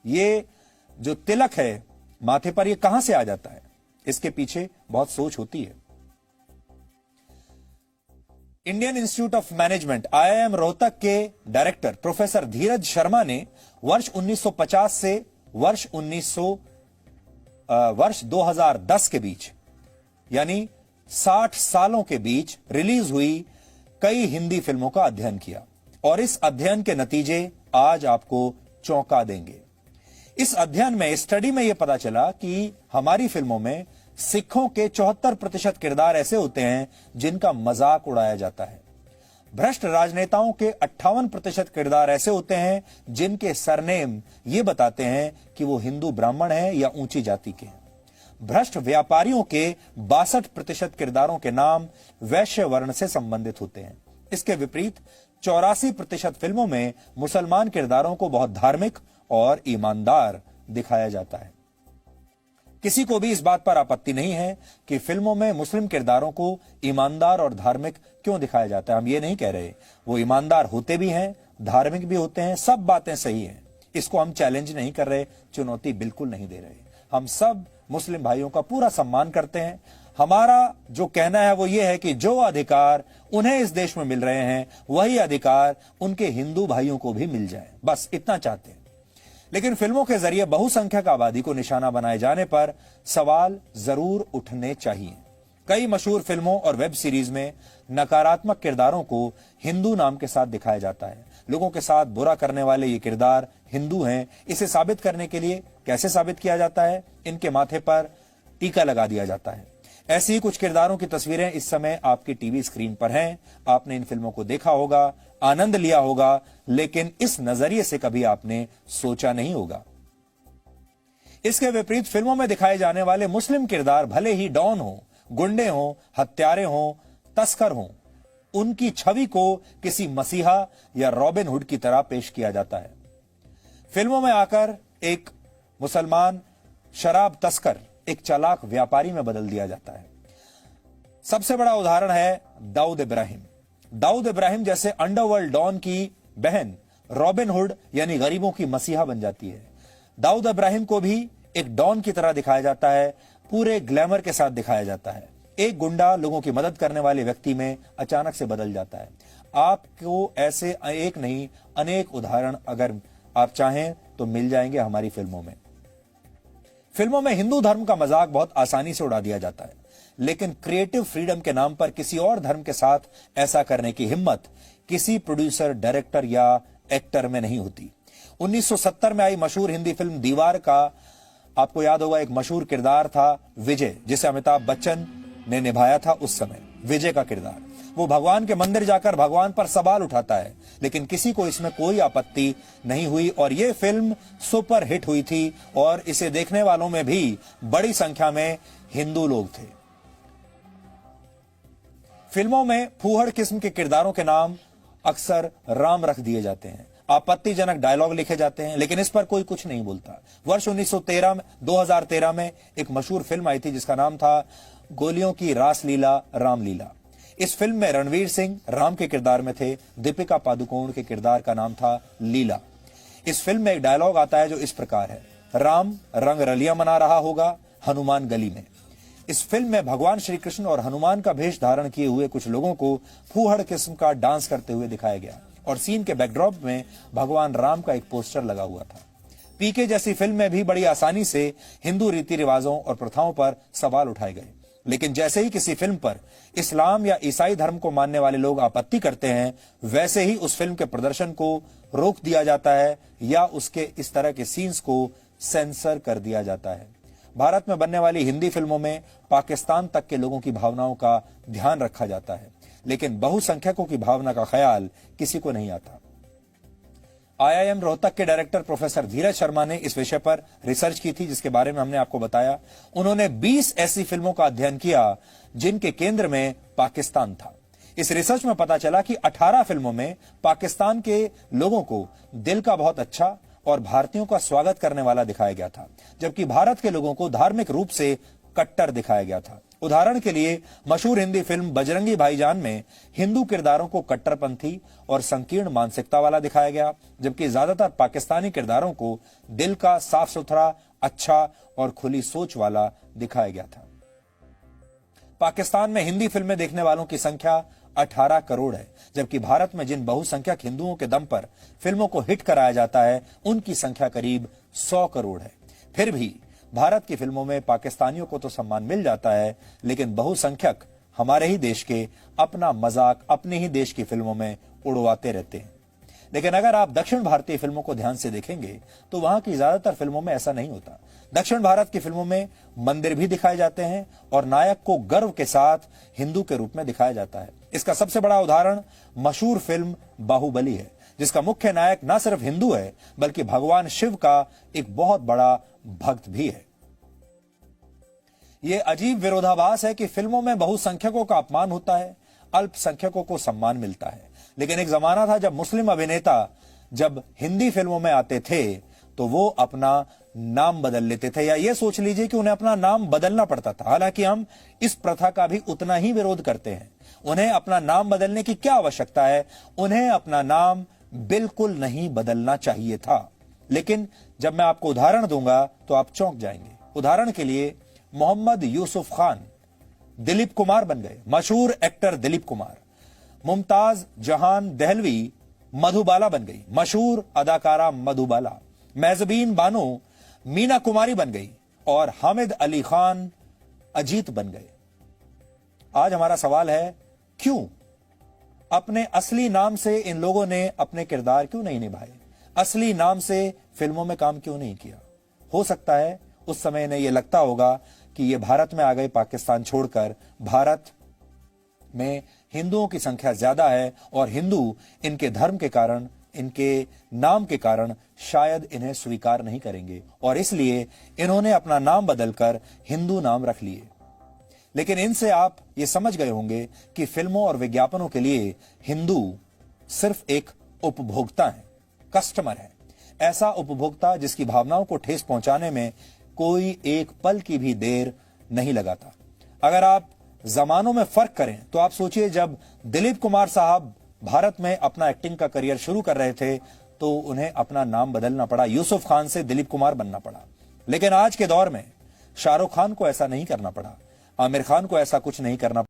ये जो तिलक है माथे पर, ये कहां से आ जाता है? इसके पीछे बहुत सोच होती है। Indian institute of management IIM Rohtak के डायरेक्टर प्रोफेसर धीरज शर्मा ने वर्ष 1950 से वर्ष 2010 के बीच, यानी 60 सालों के बीच रिलीज हुई कई हिंदी फिल्मों का अध्ययन किया और इस अध्ययन के नतीजे आज आपको चौंका देंगे। इस अध्ययन में, स्टडी में यह पता चला कि हमारी फिल्मों में सिखों के 74% किरदार ऐसे होते हैं जिनका मजाक उड़ाया जाता है। भ्रष्ट राजनेताओं के 58% किरदार ऐसे होते हैं जिनके सरनेम ये बताते हैं कि वो हिंदू ब्राह्मण हैं या ऊंची जाति के हैं। भ्रष्ट व्यापारियों के 62% किरदारों के नाम वैश्य वर्ण से संबंधित होते हैं। इसके विपरीत 84% फिल्मों में मुसलमान किरदारों को बहुत धार्मिक और ईमानदार दिखाया जाता है। किसी को भी इस बात पर आपत्ति नहीं है कि फिल्मों में मुस्लिम किरदारों को ईमानदार और धार्मिक क्यों दिखाया जाता है। हम ये नहीं कह रहे, वो ईमानदार होते भी हैं, धार्मिक भी होते हैं, सब बातें सही हैं। इसको हम चैलेंज नहीं कर रहे, चुनौती बिल्कुल नहीं दे रहे। हम सब मुस्लिम भाइयों का पूरा सम्मान करते हैं। हमारा जो कहना है वो ये है कि जो अधिकार उन्हें इस देश में मिल रहे हैं वही अधिकार उनके हिंदू भाइयों को भी मिल जाए, बस इतना चाहते हैं। लेकिन फिल्मों के जरिए बहुसंख्यक आबादी को निशाना बनाए जाने पर सवाल जरूर उठने चाहिए। कई मशहूर फिल्मों और वेब सीरीज में नकारात्मक किरदारों को हिंदू नाम के साथ दिखाया जाता है। लोगों के साथ बुरा करने वाले ये किरदार हिंदू हैं। इसे साबित करने के लिए कैसे साबित किया जाता है? इनके माथे पर टीका लगा दिया जाता है। ऐसी ही कुछ किरदारों की तस्वीरें इस समय आपकी टीवी स्क्रीन पर हैं। आपने इन फिल्मों को देखा होगा, आनंद लिया होगा, लेकिन इस नजरिए से कभी आपने सोचा नहीं होगा। इसके विपरीत फिल्मों में दिखाए जाने वाले मुस्लिम किरदार भले ही डॉन हो, गुंडे हो, हत्यारे हो, तस्कर हो, उनकी छवि को किसी मसीहा या रॉबिन हुड की तरह पेश किया जाता है। फिल्मों में आकर एक मुसलमान शराब तस्कर एक चालाक व्यापारी में बदल दिया जाता है। सबसे बड़ा उदाहरण है दाऊद इब्राहिम। दाऊद इब्राहिम जैसे अंडरवर्ल्ड डॉन की बहन रॉबिन हुड यानी गरीबों की मसीहा बन जाती है। दाऊद इब्राहिम को भी एक डॉन की तरह दिखाया जाता है, पूरे ग्लैमर के साथ दिखाया जाता है। एक गुंडा लोगों की मदद करने वाले व्यक्ति में अचानक से बदल जाता है। आपको ऐसे एक नहीं अनेक उदाहरण अगर आप चाहें तो मिल जाएंगे हमारी फिल्मों में। फिल्मों में हिंदू धर्म का मजाक बहुत आसानी से उड़ा दिया जाता है, लेकिन क्रिएटिव फ्रीडम के नाम पर किसी और धर्म के साथ ऐसा करने की हिम्मत किसी प्रोड्यूसर, डायरेक्टर या एक्टर में नहीं होती। 1970 में आई मशहूर हिंदी फिल्म दीवार का आपको याद होगा एक मशहूर किरदार था विजय, जिसे अमिताभ बच्चन ने निभाया था उस समय। विजय का किरदार, वो भगवान के मंदिर जाकर भगवान पर सवाल उठाता है, लेकिन किसी को इसमें कोई आपत्ति नहीं हुई और ये फिल्म सुपर हिट हुई थी और इसे देखने वालों में भी बड़ी संख्या में हिंदू लोग थे। फिल्मों में फूहड़ किस्म के किरदारों के नाम अक्सर राम रख दिए जाते हैं, आपत्तिजनक डायलॉग लिखे जाते हैं, लेकिन इस पर कोई कुछ नहीं बोलता। वर्ष 2013 में एक मशहूर फिल्म आई थी जिसका नाम था गोलियों की रासलीला रामलीला। इस फिल्म में रणवीर सिंह राम के किरदार में थे, दीपिका पादुकोण के किरदार का नाम था लीला। इस फिल्म में एक डायलॉग आता है जो इस प्रकार है, राम रंग रलियां मना रहा होगा हनुमान गली में। इस फिल्म में भगवान श्री कृष्ण और हनुमान का भेष धारण किए हुए कुछ लोगों को फूहड़ किस्म का डांस करते हुए दिखाया गया और सीन के बैकड्रॉप में भगवान राम का एक पोस्टर लगा हुआ था। पीके जैसी फिल्म में भी बड़ी आसानी से हिंदू रीति रिवाजों और प्रथाओं पर सवाल उठाए गए, लेकिन जैसे ही किसी फिल्म पर इस्लाम या ईसाई धर्म को मानने वाले लोग आपत्ति करते हैं, वैसे ही उस फिल्म के प्रदर्शन को रोक दिया जाता है या उसके इस तरह के सीन्स को सेंसर कर दिया जाता है। भारत में बनने वाली हिंदी फिल्मों में पाकिस्तान तक के लोगों की भावनाओं का ध्यान रखा जाता है, लेकिन बहुसंख्यकों की भावना का ख्याल किसी को नहीं आता। IIM रोहतक के डायरेक्टर प्रोफेसर धीरज शर्मा ने इस विषय पर रिसर्च की थी, जिसके बारे में हमने आपको बताया। उन्होंने 20 ऐसी फिल्मों का अध्ययन किया जिनके केंद्र में पाकिस्तान था। इस रिसर्च में पता चला कि 18 फिल्मों में पाकिस्तान के लोगों को दिल का बहुत अच्छा और भारतीयों का स्वागत करने वाला दिखाया गया था, जबकि भारत के लोगों को धार्मिक रूप से कट्टर दिखाया गया था। उदाहरण के लिए मशहूर हिंदी फिल्म बजरंगी भाईजान में हिंदू किरदारों को कट्टरपंथी और संकीर्ण मानसिकता वाला दिखाया गया, जबकि ज्यादातर पाकिस्तानी किरदारों को दिल का साफ सुथरा, अच्छा और खुली सोच वाला दिखाया गया था। पाकिस्तान में हिंदी फिल्में देखने वालों की संख्या 18 करोड़ है, जबकि भारत में जिन बहुसंख्यक हिंदुओं के दम पर फिल्मों को हिट कराया जाता है उनकी संख्या करीब 100 करोड़ है। फिर भी भारत की फिल्मों में पाकिस्तानियों को तो सम्मान मिल जाता है, लेकिन बहुसंख्यक हमारे ही देश के अपना मजाक अपने ही देश की फिल्मों में उड़वाते रहते हैं। लेकिन अगर आप दक्षिण भारतीय फिल्मों को ध्यान से देखेंगे तो वहां की ज्यादातर फिल्मों में ऐसा नहीं होता। दक्षिण भारत की फिल्मों में मंदिर भी दिखाए जाते हैं और नायक को गर्व के साथ हिंदू के रूप में दिखाया जाता है। इसका सबसे बड़ा उदाहरण मशहूर फिल्म बाहुबली है, जिसका मुख्य नायक न सिर्फ हिंदू है बल्कि भगवान शिव का एक बहुत बड़ा भक्त भी है। यह अजीब विरोधाभास है कि फिल्मों में बहुसंख्यकों का अपमान होता है, अल्पसंख्यकों को सम्मान मिलता है। लेकिन एक जमाना था जब मुस्लिम अभिनेता जब हिंदी फिल्मों में आते थे तो वो अपना नाम बदल लेते थे, या ये सोच लीजिए कि उन्हें अपना नाम बदलना पड़ता था। हालांकि हम इस प्रथा का भी उतना ही विरोध करते हैं। उन्हें अपना नाम बदलने की क्या आवश्यकता है? उन्हें अपना नाम बिल्कुल नहीं बदलना चाहिए था। लेकिन जब मैं आपको उदाहरण दूंगा तो आप चौंक जाएंगे। उदाहरण के लिए मोहम्मद यूसुफ खान दिलीप कुमार बन गए। मशहूर एक्टर दिलीप कुमार। मुमताज जहान दहलवी मधुबाला बन गई। मशहूर अदाकारा मधुबाला। मेजबीन बानो मीना कुमारी बन गई और हामिद अली खान अजीत बन गए। आज हमारा सवाल है, क्यों? अपने असली नाम से इन लोगों ने अपने किरदार क्यों नहीं निभाए? असली नाम से फिल्मों में काम क्यों नहीं किया? हो सकता है उस समय इन्हें यह लगता होगा कि ये भारत में आ गए पाकिस्तान छोड़कर। भारत में हिंदुओं की संख्या ज्यादा है और हिंदू इनके धर्म के कारण, इनके नाम के कारण शायद इन्हें स्वीकार नहीं करेंगे और इसलिए इन्होंने अपना नाम बदलकर हिंदू नाम रख लिए। लेकिन इनसे आप ये समझ गए होंगे कि फिल्मों और विज्ञापनों के लिए हिंदू सिर्फ एक उपभोक्ता है, कस्टमर है। ऐसा उपभोक्ता जिसकी भावनाओं को ठेस पहुंचाने में कोई एक पल की भी देर नहीं लगाता। अगर आप जमानों में फर्क करें तो आप सोचिए, जब दिलीप कुमार साहब भारत में अपना एक्टिंग का करियर शुरू कर रहे थे तो उन्हें अपना नाम बदलना पड़ा, यूसुफ खान से दिलीप कुमार बनना पड़ा। लेकिन आज के दौर में शाहरुख खान को ऐसा नहीं करना पड़ा, आमिर खान को ऐसा कुछ नहीं करना